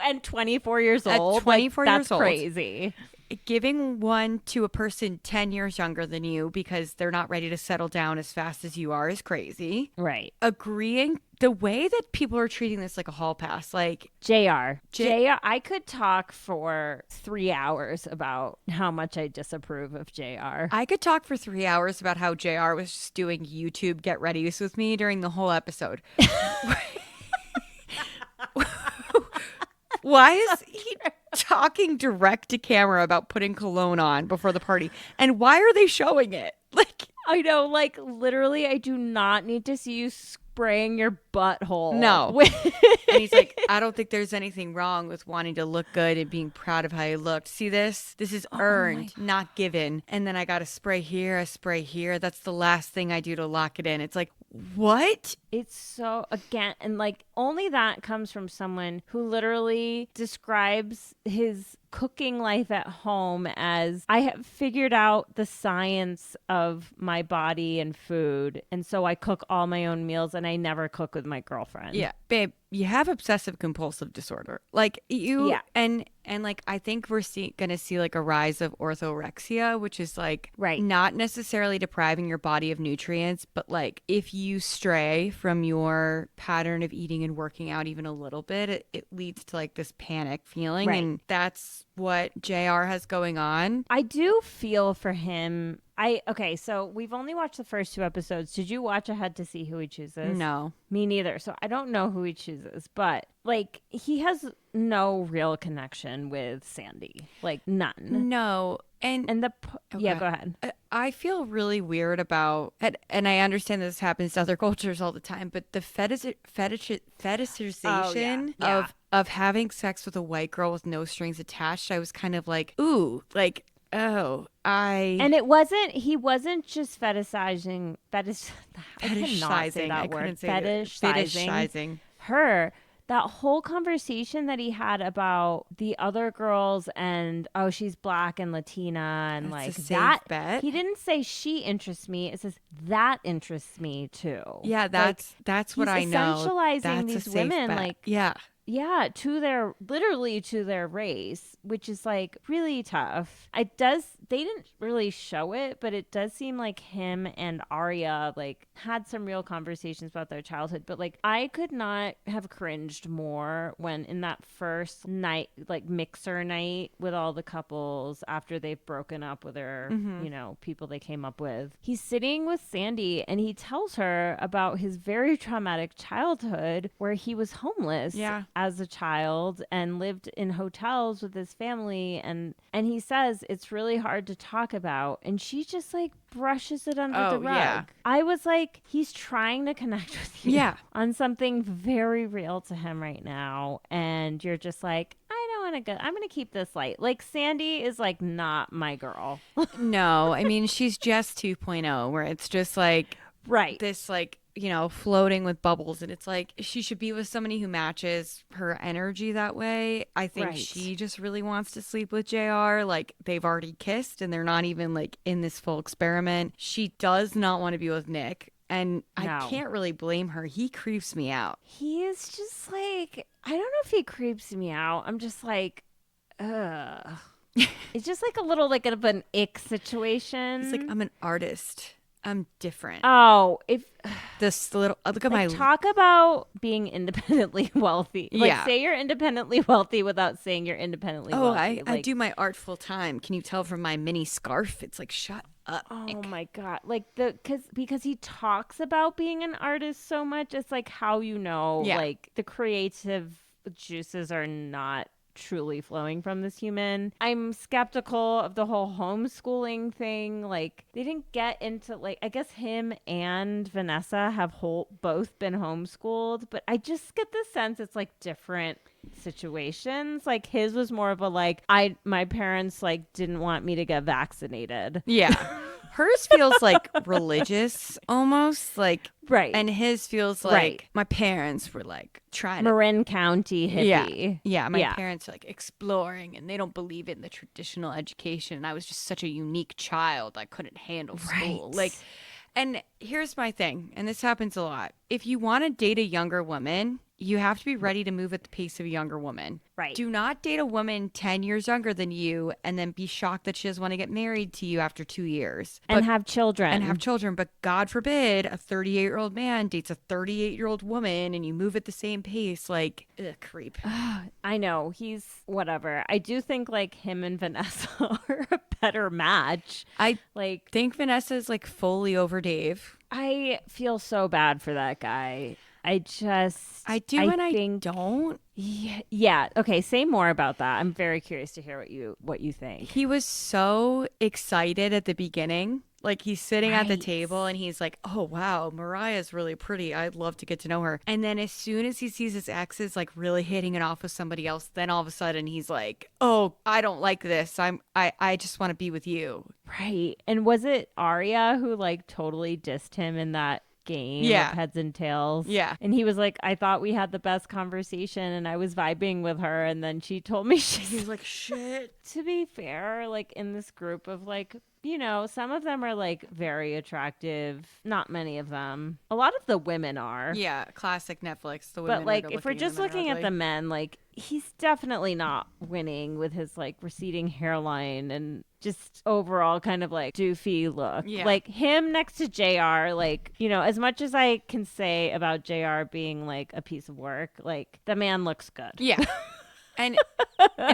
And 24 years At old. 24 like, years that's old. crazy. Giving one to a person 10 years younger than you because they're not ready to settle down as fast as you are is crazy. Right. Agreeing the way that people are treating this like a hall pass, like JR. I could talk for 3 hours about how much I disapprove of JR. I could talk for 3 hours about how JR was just doing YouTube get readies with me during the whole episode. Why is he talking direct to camera about putting cologne on before the party? And why are they showing it? Like, I know, like literally, I do not need to see you spraying your butthole. No. And he's like, I don't think there's anything wrong with wanting to look good and being proud of how you looked. See this? This is earned, not given. And then I got a spray here, a spray here. That's the last thing I do to lock it in. It's like, what? It's so, again, and like only that comes from someone who literally describes his cooking life at home as I have figured out the science of my body and food. And so I cook all my own meals and I never cook with my girlfriend. Yeah, babe, you have obsessive compulsive disorder. Like you, Yeah. and like I think we're gonna see like a rise of orthorexia, which is like Right. not necessarily depriving your body of nutrients, but like if you stray from your pattern of eating and working out even a little bit, it leads to like this panic feeling, Right. and that's what JR has going on. I do feel for him. Okay, so we've only watched the first 2 episodes. Did you watch ahead to see who he chooses? No. Me neither. So I don't know who he chooses, but like he has no real connection with Sandy. Like none. No. And Yeah, go ahead. I feel really weird about, and I understand this happens to other cultures all the time, but the fetishization Oh, yeah. of having sex with a white girl with no strings attached. I was kind of like, ooh, like, oh, And he wasn't just fetishizing I cannot say that word. Fetishizing her. That whole conversation that he had about the other girls and she's black and Latina and That's like a safe that bet. he didn't say she interests me. It says that interests me too. Yeah, that's what I know. Essentializing That's these a safe women bet. like yeah, literally to their race, which is like really tough. They didn't really show it, but it does seem like him and Arya like had some real conversations about their childhood. But like I could not have cringed more when in that first night, like mixer night with all the couples after they've broken up with their, people they came up with. He's sitting with Sandy and he tells her about his very traumatic childhood where he was homeless as a child and lived in hotels with his family, and he says it's really hard to talk about, and she just like brushes it under the rug. Yeah. I was like, he's trying to connect with you on something very real to him right now, and you're just like, I don't want to go. I'm going to keep this light. Like Sandy is like not my girl. No, I mean she's just 2.0, where it's just like this like floating with bubbles, and it's like she should be with somebody who matches her energy that way. I think she just really wants to sleep with JR. Like they've already kissed and they're not even like in this full experiment. She does not want to be with Nick. And I No. can't really blame her. He creeps me out. He is just like, I don't know if he creeps me out. I'm just like, ugh. It's just like a little like of an ick situation. He's like, I'm an artist. I'm different. Oh, if This little look at like my talk about being independently wealthy. Like Yeah. say you're independently wealthy without saying you're independently Oh, wealthy. I Like, do my art full time. Can you tell from my mini scarf? It's like, shut up. oh Nick. my god. Like because he talks about being an artist so much, it's like how you know Yeah. like the creative juices are not truly flowing from this human. I'm skeptical of the whole homeschooling thing. Like they didn't get into like I guess him and Vanessa have both been homeschooled, but I just get the sense it's like different situations. Like his was more of a like my parents like didn't want me to get vaccinated. Yeah. Hers feels like religious almost, like, Right. and his feels like Right. my parents were like trying to Marin County hippie. Yeah, my parents are like exploring and they don't believe in the traditional education. And I was just such a unique child. I couldn't handle school. Right. Like, and here's my thing, and this happens a lot. If you want to date a younger woman, you have to be ready to move at the pace of a younger woman. Right. Do not date a woman 10 years younger than you and then be shocked that she doesn't want to get married to you after 2 years. And have children. And have children. But God forbid a 38-year-old man dates a 38-year-old woman and you move at the same pace. Like, ugh, creep. I know. He's whatever. I do think like him and Vanessa are a better match. I Like think Vanessa's like fully over Dave. I feel so bad for that guy. I do and I don't. Yeah. Okay. Say more about that. I'm very curious to hear what you think. He was so excited at the beginning. Like he's sitting at the Right. table and he's like, oh, wow, Mariah's really pretty. I'd love to get to know her. And then as soon as he sees his exes like really hitting it off with somebody else, then all of a sudden he's like, oh, I don't like this. I just want to be with you. Right. And was it Arya who like totally dissed him in that game Yeah. of heads and tails? Yeah. And he was like, I thought we had the best conversation and I was vibing with her. And then she told me He's like, shit. to be fair, like in this group of like, you know, some of them are like very attractive. Not many of them. A lot of the women are. Yeah, classic Netflix. The women But like are if we're looking just and the men are looking at ugly. the men, like he's definitely not winning with his like receding hairline and just overall kind of like doofy look. Yeah. Like him next to JR, like, you know, as much as I can say about JR being like a piece of work, like the man looks good. Yeah. And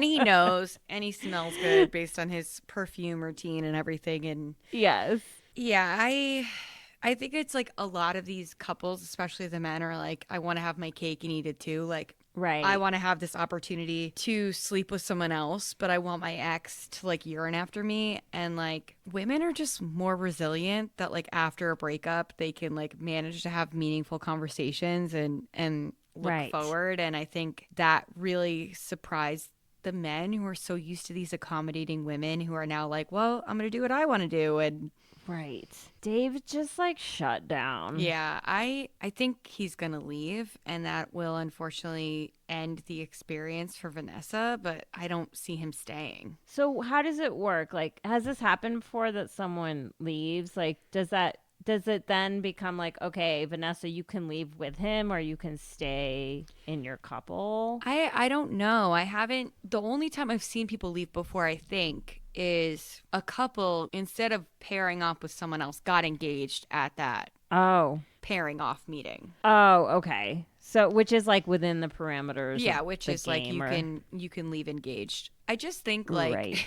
he knows and he smells good based on his perfume routine and everything. And Yes. yeah, I think it's like a lot of these couples, especially the men, are like, I want to have my cake and eat it too. Like, Right. I want to have this opportunity to sleep with someone else, but I want my ex to like yearn after me. And like women are just more resilient that like after a breakup, they can like manage to have meaningful conversations and look Right. forward. And I think that really surprised the men who are so used to these accommodating women who are now like, well, I'm going to do what I want to do. And Right. Dave just like shut down. yeah, I think he's going to leave and that will unfortunately end the experience for Vanessa, but I don't see him staying. So how does it work? Like, has this happened before that someone leaves? Like, does it then become like, okay, Vanessa, you can leave with him or you can stay in your couple? I don't know. I haven't. The only time I've seen people leave before, I think, is a couple, instead of pairing off with someone else, got engaged at that Oh. pairing off meeting. Oh, okay. So which is like within the parameters. Yeah, of which the is like game you can leave engaged. I just think like right.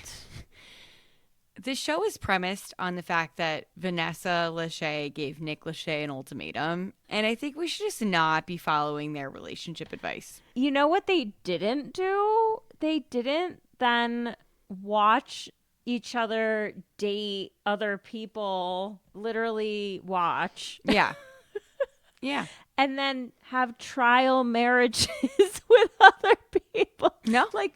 the show is premised on the fact that Vanessa Lachey gave Nick Lachey an ultimatum, and I think we should just not be following their relationship advice. You know what they didn't do? They didn't then watch each other date other people, literally watch. Yeah. Yeah. And then have trial marriages with other people. No. Like,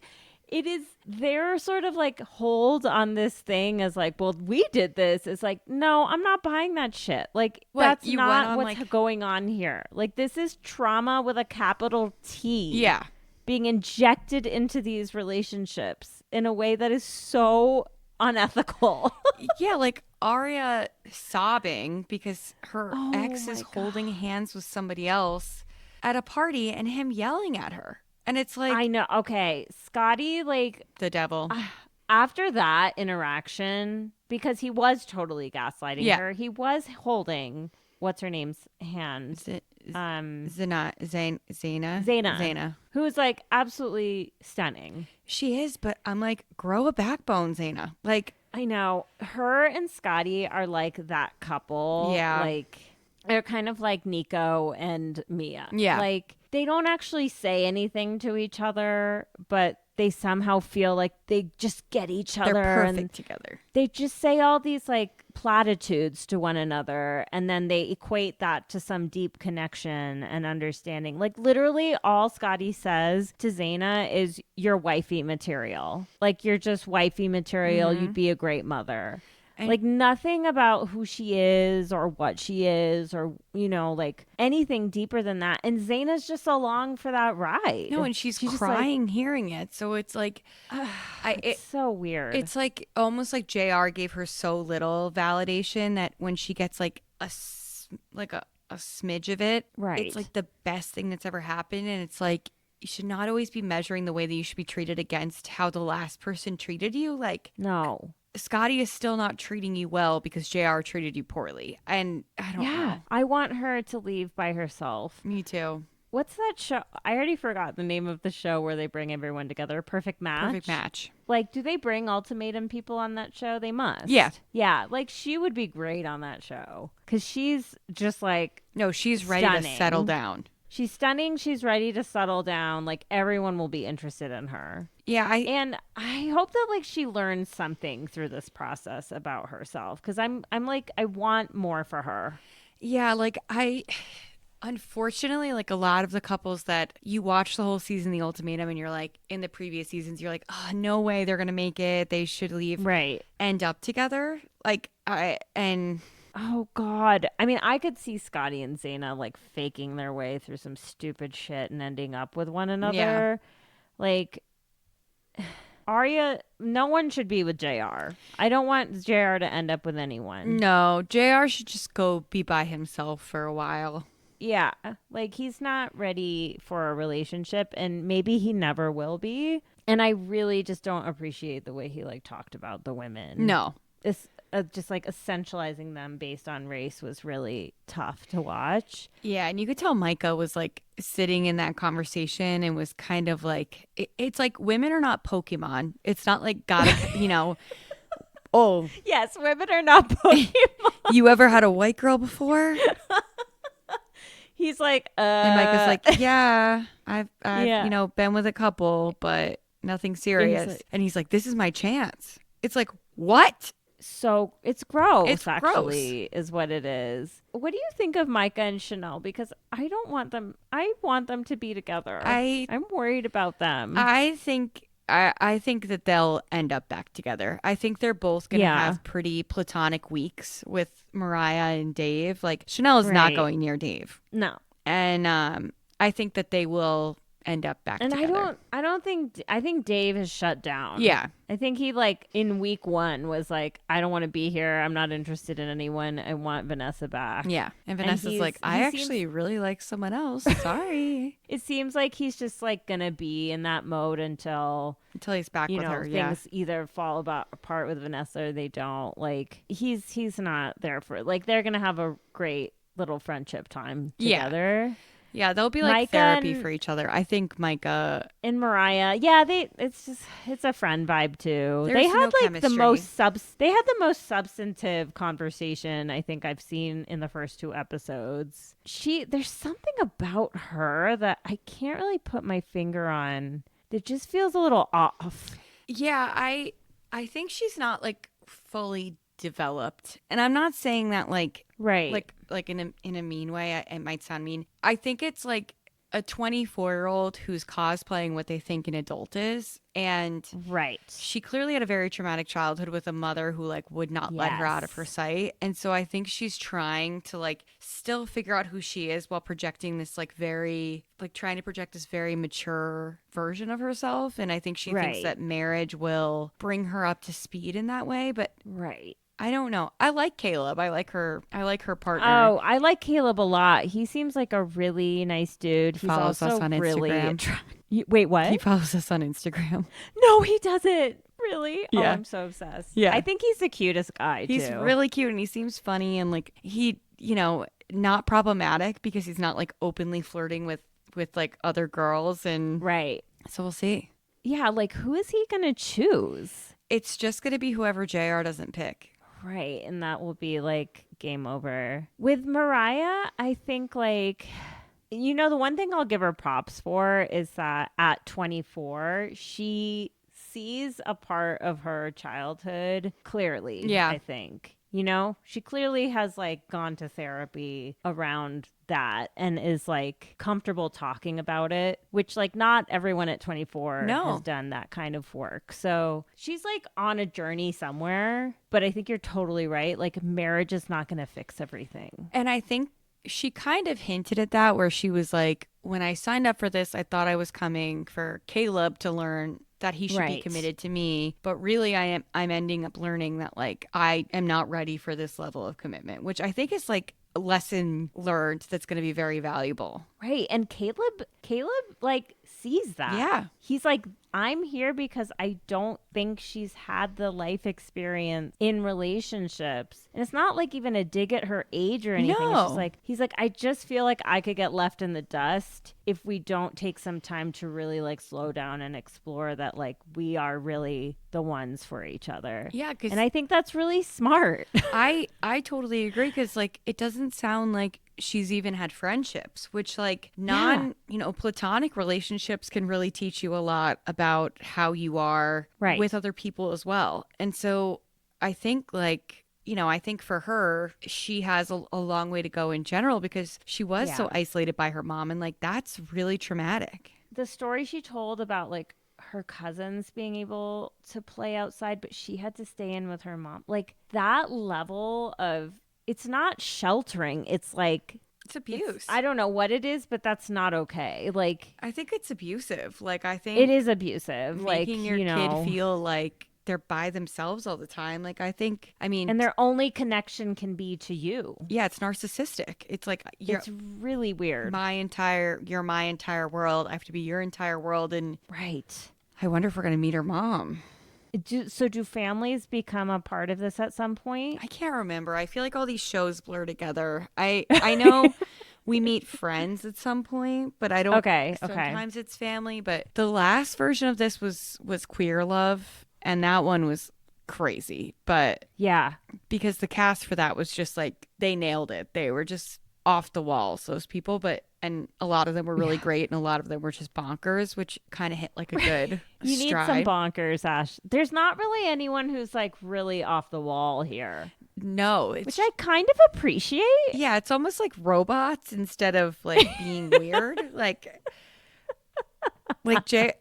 it is their sort of like hold on this thing as like, well, we did this. It's like, no, I'm not buying that shit. Like, What, that's you went not on, what's like- going on here. Like, this is trauma with a capital T. Yeah. Being injected into these relationships in a way that is so unethical. Yeah, like Arya sobbing because her Oh ex is my holding God. hands with somebody else at a party and him yelling at her. And it's I like know. Okay. Scotty, like, the devil. after that interaction, because he was totally gaslighting Yeah. her, he was holding what's her name's hand, Z- um, Zaina. Zaina, Zaina. who is like absolutely stunning. She is, but I'm like, grow a backbone, Zaina. Like, I know her and Scotty are like that couple. yeah. Like they're kind of like Nico and Mia. Yeah. Like they don't actually say anything to each other, but they somehow feel like they just get each They're other and perfect together. they just say all these like platitudes to one another and then they equate that to some deep connection and understanding. Like literally all Scotty says to Zaina is you're wifey material. Like you're just wifey material. You'd be a great mother. And Like nothing about who she is or what she is or like anything deeper than that. And Zaina's just along for that ride. no, and she's Just like crying hearing it. So it's like it's so weird. it's like almost like JR gave her so little validation that when she gets like a smidge of it, Right. it's like the best thing that's ever happened. And it's like you should not always be measuring the way that you should be treated against how the last person treated you. Like No. Scotty is still not treating you well because JR treated you poorly. And I don't Yeah. know. I want her to leave by herself. Me too. What's that show? I already forgot the name of the show where they bring everyone together. Perfect Match. Perfect match. Like, do they bring Ultimatum people on that show? They must. Yeah. Yeah. Like, she would be great on that show because she's just like No, she's ready to stunning. settle down. She's stunning. She's ready to settle down. Like, everyone will be interested in her. Yeah, And I hope that like she learns something through this process about herself because I'm like I want more for her. yeah, like I unfortunately like a lot of the couples that you watch the whole season The Ultimatum and you're like in the previous seasons you're like, "Oh, no way they're going to make it. They should leave." Right. End up together. Like Oh God. I mean, I could see Scotty and Zaina like faking their way through some stupid shit and ending up with one another. Like Arya, no one should be with JR. I don't want JR to end up with anyone. no, JR should just go be by himself for a while. Yeah, like he's not ready for a relationship and maybe he never will be. And I really just don't appreciate the way he like talked about the women. No. It's just like essentializing them based on race was really tough to watch. Yeah, and you could tell Micah was like sitting in that conversation and was kind of like, it's like women are not Pokemon. It's not like gotta, oh, Yes, women are not Pokemon. you ever had a white girl before? He's like, And Micah's like, yeah, I've Yeah. been with a couple, but nothing serious. like- And he's like, this is my chance. It's like, what? so it's gross, It's actually, is what it is. What do you think of Micah and Chanel? Because I don't want them. I want them to be together. I'm worried about them. I think that they'll end up back together. I think they're both gonna Yeah. have pretty platonic weeks with Mariah and Dave. Like Chanel is not Right. going near Dave, No. and I think that they will end up back And together. I think Dave has shut down. Yeah. I think he like in week 1 was like, I don't want to be here. I'm not interested in anyone. I want Vanessa back. Yeah, and Vanessa's like, I actually really like someone else. Sorry, It seems like he's just like gonna be in that mode until until he's back with her. Yeah, things either fall apart with Vanessa or they don't. Like he's not there for like they're gonna have a great little friendship time Yeah. together. yeah, they'll be like Micah therapy and- for each other. I think Micah. And Mariah, yeah, it's a friend vibe too. There's They had no like chemistry. they had the most substantive conversation I think I've seen in the first 2 episodes. There's something about her that I can't really put my finger on. That just feels a little off. Yeah, I think she's not like fully developed, and I'm not saying that like Right. like in a mean way. It might sound mean. I think it's like a 24-year-old who's cosplaying what they think an adult is. And Right. she clearly had a very traumatic childhood with a mother who like would not let her out of her Yes. sight. And so I think she's trying to like still figure out who she is while projecting this like very like trying to project this very mature version of herself. And I think she thinks Right. that marriage will bring her up to speed in that way. But Right. I don't know. I like Caleb. I like her partner. Oh, I like Caleb a lot. He seems like a really nice dude. He's Follows us also on really Instagram. Wait, He what? follows us on Instagram. No, he doesn't. Really? Oh, Yeah. I'm so obsessed. Yeah. I think he's the cutest guy He's too. really cute and he seems funny and like he, you know, not problematic because he's not like openly flirting with like other girls and Right. so we'll see. Yeah, like who is he going to choose? It's just going to be whoever JR doesn't pick. Right, and that will be like game over. With Mariah, I think like the one thing I'll give her props for is that at 24, she sees a part of her childhood clearly, Yeah. I think. She clearly has like gone to therapy around that and is like comfortable talking about it, which like not everyone at 24 No. has done that kind of work. So she's like on a journey somewhere, but I think you're totally right. Like marriage is not going to fix everything. And I think she kind of hinted at that where she was like, when I signed up for this, I thought I was coming for Caleb to learn that he should be Right. committed to me, but really I'm ending up learning that like I am not ready for this level of commitment, which I think is like a lesson learned that's going to be very valuable. Right. And Caleb like sees that. Yeah. He's like, I'm here because I don't think she's had the life experience in relationships. And it's not like even a dig at her age or anything. No. It's just like, he's like, I just feel like I could get left in the dust if we don't take some time to really like slow down and explore that like we are really the ones for each other. Yeah, because And I think that's really smart. I totally agree because like it doesn't sound like she's even had friendships, which like platonic relationships can really teach you a lot about how you are Right. with other people as well. And so I think like, I think for her, she has a long way to go in general because she was so isolated by her mom and like that's really traumatic. The story she told about like her cousins being able to play outside, but she had to stay in with her mom. Like that level of, it's not sheltering. It's like, It's abuse. I don't know what it is, but that's not okay. Like, I think it's abusive. Like I think it is abusive. making Like, your kid feel like they're by themselves all the time. Like I mean, and their only connection can be to you. yeah, it's narcissistic. It's like It's really weird. you're my entire world. I have to be your entire world. And Right. I wonder if we're going to meet her mom. So do families become a part of this at some point? I can't remember. I feel like all these shows blur together. I know we meet friends at some point, but I don't. Okay. Sometimes it's family, but the last version of this was Queer Love, and that one was crazy. But Yeah. because the cast for that was just like they nailed it. They were just off the walls, those people. And a lot of them were really great, and a lot of them were just bonkers, which kind of hit like a good You stride. need some bonkers, Ash. There's not really anyone who's like really off the wall here, No, it's which I kind of appreciate. yeah, it's almost like robots instead of like being weird. Like Jay,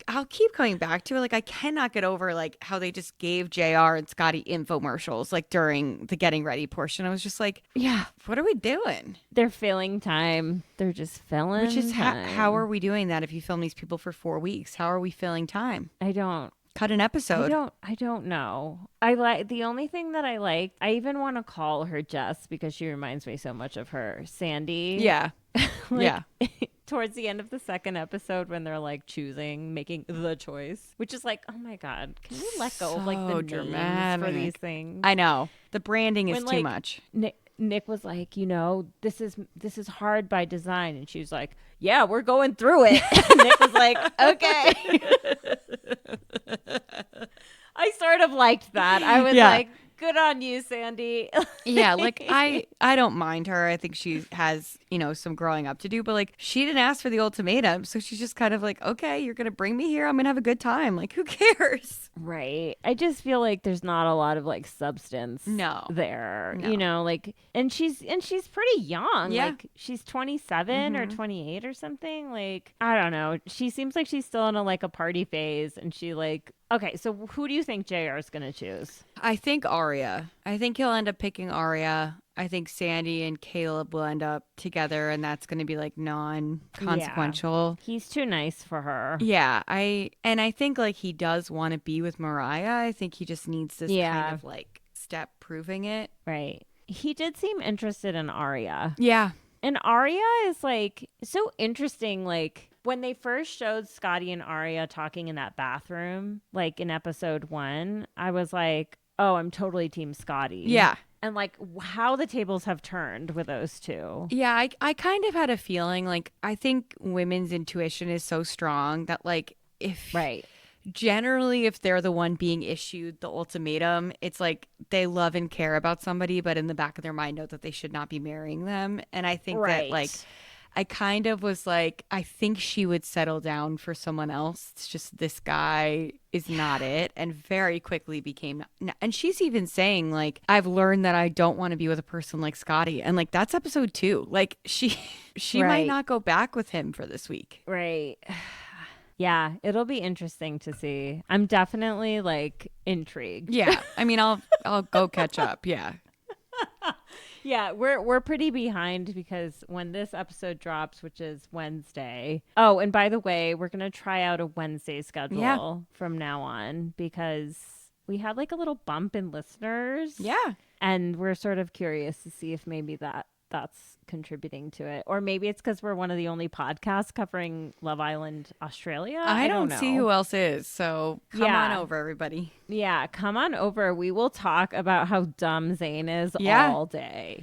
I'll keep coming back to it. Like I cannot get over like how they just gave JR and Scotty infomercials like during the getting ready portion. I was just like, Yeah. what are we doing? They're filling time. They're just filling Which is time. how are we doing that if you film these people for 4 weeks? How are we filling time? I don't Cut an episode. I don't know. I like the only thing that I like. I even want to call her Jess because she reminds me so much of her Sandy. Yeah. Like, yeah. Towards the end of the second episode when they're like making the choice, which is like, oh my God, can we let go of like the So names for dramatic. these things? I know. The branding is When, too like, much. Nick was like, this is hard by design, and she was like, yeah, we're going through it. And Nick was like, okay. I sort of liked that. I was like, Good on you, Sandy. Yeah, like I don't mind her. I think she has, some growing up to do, but like she didn't ask for the ultimatum, so she's just kind of like, okay, you're gonna bring me here. I'm gonna have a good time. Like, who cares? Right. I just feel like there's not a lot of like substance No. there, No. like and she's pretty young. Yeah. Like she's 27 or 28 or something. Like I don't know. She seems like she's still in a party phase and she like okay, so who do you think JR is going to choose? I think Arya. I think he'll end up picking Arya. I think Sandy and Caleb will end up together, and that's going to be like non-consequential. Yeah. He's too nice for her. Yeah, I think like he does want to be with Mariah. I think he just needs this kind of like step proving it. Right. He did seem interested in Arya. Yeah. And Arya is like so interesting. Like when they first showed Scotty and Arya talking in that bathroom, like in episode 1, I was like, oh, I'm totally team Scotty. Yeah. And like how the tables have turned with those two. Yeah, I kind of had a feeling like I think women's intuition is so strong that like if generally if they're the one being issued the ultimatum, it's like they love and care about somebody, but in the back of their mind know that they should not be marrying them. And I think that like I kind of was like, I think she would settle down for someone else. It's just this guy is not it. And very quickly became, and she's even saying like, I've learned that I don't want to be with a person like Scotty. And like, that's episode 2. Like she might not go back with him for this week. Right. Yeah, it'll be interesting to see. I'm definitely like intrigued. Yeah. I mean, I'll go catch up. Yeah. Yeah, we're pretty behind because when this episode drops, which is Wednesday. Oh, and by the way, we're going to try out a Wednesday schedule from now on because we had like a little bump in listeners. Yeah. And we're sort of curious to see if maybe that's contributing to it. Or maybe it's because we're one of the only podcasts covering Love Island Australia. I don't know. See who else is. So come on over, everybody. Yeah, come on over. We will talk about how dumb Zayn is all day.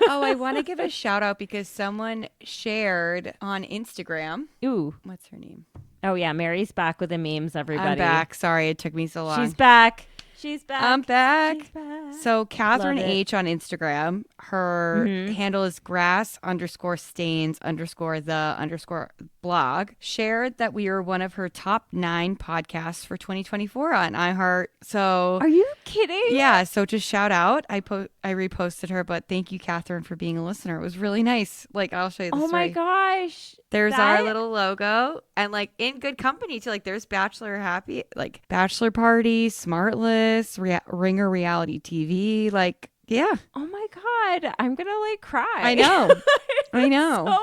Oh, I want to give a shout out because someone shared on Instagram. Ooh. What's her name? Oh, yeah. Mary's back with the memes, everybody. I'm back. Sorry, it took me so long. She's back. She's back. I'm back. She's back. So Catherine H on Instagram, her handle is grass_stains_the_blog, shared that we are one of her top 9 podcasts for 2024 on iHeart. So are you kidding? Yeah. So just shout out. I reposted her, but thank you, Catherine, for being a listener. It was really nice. Like I'll show you the story. Oh my gosh. There's our little logo and like in good company too. Like there's Bachelor Happy, like Bachelor Party, Smartless, Ringer Reality TV. Like, yeah. Oh my God. I'm going to like cry. I know. I know. So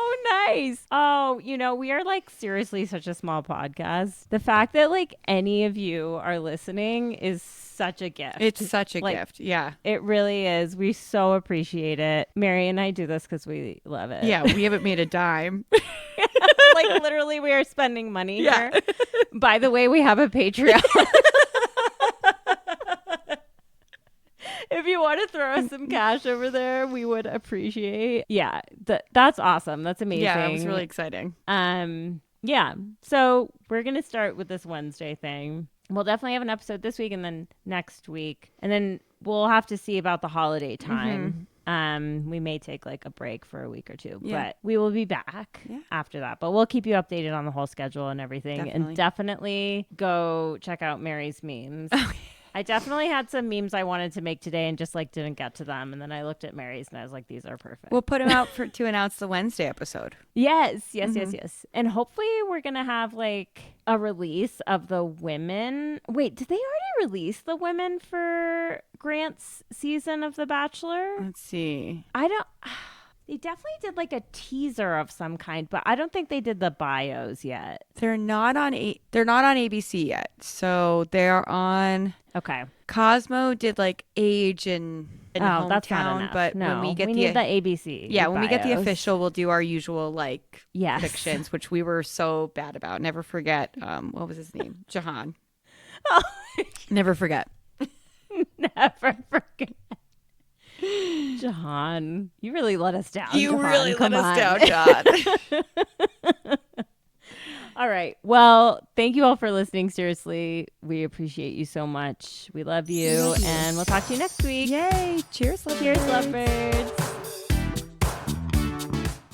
nice. Oh, we are like seriously such a small podcast. The fact that like any of you are listening is such a gift. It's such a gift. Yeah. It really is. We so appreciate it. Mary and I do this because we love it. Yeah. We haven't made a dime. Like literally we are spending money here. By the way, we have a Patreon. If you want to throw us some cash over there, we would appreciate. Yeah, that's awesome. That's amazing. Yeah, it was really exciting. Yeah. So we're gonna start with this Wednesday thing. We'll definitely have an episode this week and then next week, and then we'll have to see about the holiday time. We may take like a break for a week or two, but we will be back after that. But we'll keep you updated on the whole schedule and everything, and definitely go check out Mary's memes. I definitely had some memes I wanted to make today and just like didn't get to them. And then I looked at Mary's and I was like, these are perfect. We'll put them out to announce the Wednesday episode. Yes. And hopefully we're going to have like a release of the women. Wait, did they already release the women for Grant's season of The Bachelor? Let's see. They definitely did like a teaser of some kind, but I don't think they did the bios yet. They're not on ABC yet. So they're on. Okay. Cosmo did like age and hometown, that's not enough. But no, when we get need the ABC. Yeah, when bios. we get the official, we'll do our usual like predictions, which we were so bad about. Never forget. What was his name? Jahan. Oh. Never forget. Never forget. Jahan, you really let us down. You Jahan. really Come let on. us down, John. All All right. Well, thank you all for listening. Seriously, we appreciate you so much. We love you, and we'll talk to you next week. Yay. Cheers, lovebirds. Cheers, lovebirds.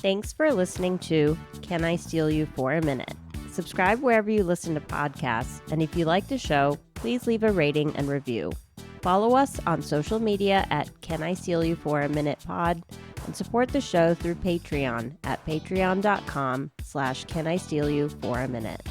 Thanks for listening to Can I Steal You for a Minute? Subscribe wherever you listen to podcasts, and if you like the show, please leave a rating and review. Follow us on social media at Can I Steal You for a Minute Pod, and support the show through Patreon at patreon.com/Can I Steal You for a Minute.